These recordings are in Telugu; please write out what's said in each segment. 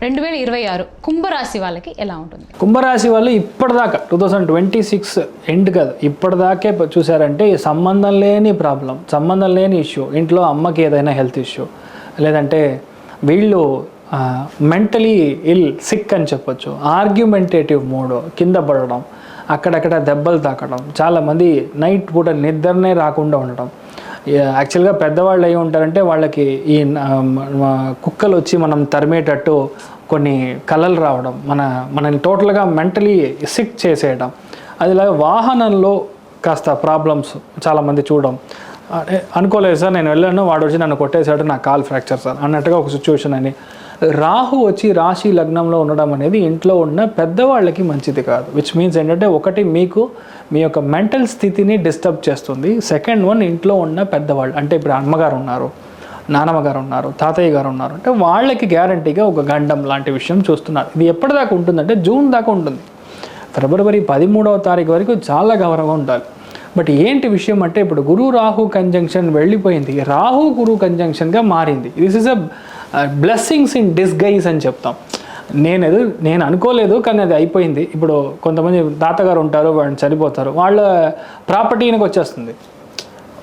2026 కుంభరాశి వాళ్ళకి ఎలా ఉంటుంది? కుంభరాశి వాళ్ళు ఇప్పటిదాకా 2026 ఎండ్ కదా, ఇప్పటిదాకే చూసారంటే సంబంధం లేని ప్రాబ్లం, సంబంధం లేని ఇష్యూ, ఇంట్లో అమ్మకి ఏదైనా హెల్త్ ఇష్యూ, లేదంటే వీళ్ళు మెంటలీ సిక్ అని చెప్పొచ్చు, ఆర్గ్యుమెంటేటివ్ మూడ్, కింద పడడం, అక్కడక్కడ దెబ్బలు తాకడం, చాలామంది నైట్ పూట నిద్రనే రాకుండా ఉండడం. యాక్చువల్గా పెద్దవాళ్ళు అయి ఉంటారంటే వాళ్ళకి ఈ కుక్కలు వచ్చి మనం తరిమేటట్టు కొన్ని కళలు రావడం, మనల్ని టోటల్గా మెంటలీ సిక్ చేసేయడం. అదిలా వాహనంలో కాస్త ప్రాబ్లమ్స్ చాలామంది చూడడం. అనుకోలేదు సార్, నేను వెళ్ళాను, వాడు వచ్చి నన్ను కొట్టేశాడు, నా కాల్ ఫ్రాక్చర్ సార్ అన్నట్టుగా ఒక సిచ్యువేషన్ అని. రాహు వచ్చి రాశి లగ్నంలో ఉండడం అనేది ఇంట్లో ఉన్న పెద్దవాళ్ళకి మంచిది కాదు. విచ్ మీన్స్ ఏంటంటే, ఒకటి మీకు మీ యొక్క మెంటల్ స్థితిని డిస్టర్బ్ చేస్తుంది. సెకండ్ వన్, ఇంట్లో ఉన్న పెద్దవాళ్ళు అంటే ఇప్పుడు అమ్మగారు ఉన్నారు, నానమ్మ గారు ఉన్నారు, తాతయ్య గారు ఉన్నారు అంటే వాళ్ళకి గ్యారంటీగా ఒక గండం లాంటి విషయం చూస్తున్నారు. ఇది ఎప్పటిదాకా ఉంటుందంటే జూన్ దాకా ఉంటుంది. ఫిబ్రవరి 13వ తారీఖు వరకు చాలా గౌరవంగా ఉండాలి. బట్ ఏంటి విషయం అంటే, ఇప్పుడు గురు రాహు కంజంక్షన్ వెళ్ళిపోయింది, రాహు గురు కంజంక్షన్గా మారింది. This is a blessings in disguise అని చెప్తాం. నేను అనుకోలేదు, కానీ అది అయిపోయింది. ఇప్పుడు కొంతమంది తాతగారు ఉంటారు, వాళ్ళు చనిపోతారు, వాళ్ళ ప్రాపర్టీకి వచ్చేస్తుంది.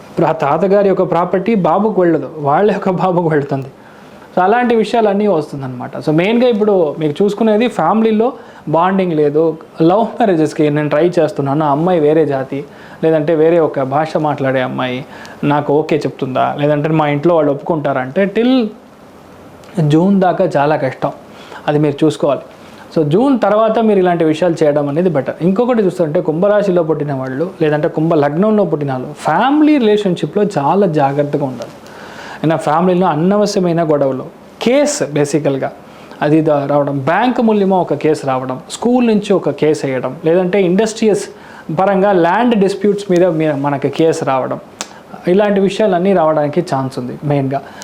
ఇప్పుడు ఆ తాతగారి యొక్క ప్రాపర్టీ బాబుకు వెళ్ళదు, వాళ్ళ యొక్క బాబుకు వెళుతుంది. సో అలాంటి విషయాలన్నీ వస్తుందన్నమాట. సో మెయిన్గా ఇప్పుడు మీకు చూసుకునేది ఫ్యామిలీలో బాండింగ్ లేదు. లవ్ మ్యారేజెస్కి నేను ట్రై చేస్తున్నాను, అమ్మాయి వేరే జాతి, లేదంటే వేరే ఒక భాష మాట్లాడే అమ్మాయి నాకు ఓకే చెప్తుందా, లేదంటే మా ఇంట్లో వాళ్ళు ఒప్పుకుంటారంటే టిల్ జూన్ దాకా చాలా కష్టం. అది మీరు చూసుకోవాలి. సో జూన్ తర్వాత మీరు ఇలాంటి విషయాలు చేయడం అనేది బెటర్. ఇంకొకటి చూస్తుంటే కుంభరాశిలో పుట్టిన వాళ్ళు, లేదంటే కుంభ లగ్నంలో పుట్టిన వాళ్ళు ఫ్యామిలీ రిలేషన్షిప్లో చాలా జాగ్రత్తగా ఉండాలి. అయినా ఫ్యామిలీలో అనవసరమైన గొడవలు, కేసు బేసికల్గా అది రావడం, బ్యాంక్ మూల్యమో ఒక కేసు రావడం, స్కూల్ నుంచి ఒక కేసు వేయడం, లేదంటే ఇండస్ట్రియస్ పరంగా ల్యాండ్ డిస్ప్యూట్స్ మీద మనకి కేసు రావడం, ఇలాంటి విషయాలన్నీ రావడానికి ఛాన్స్ ఉంది మెయిన్గా.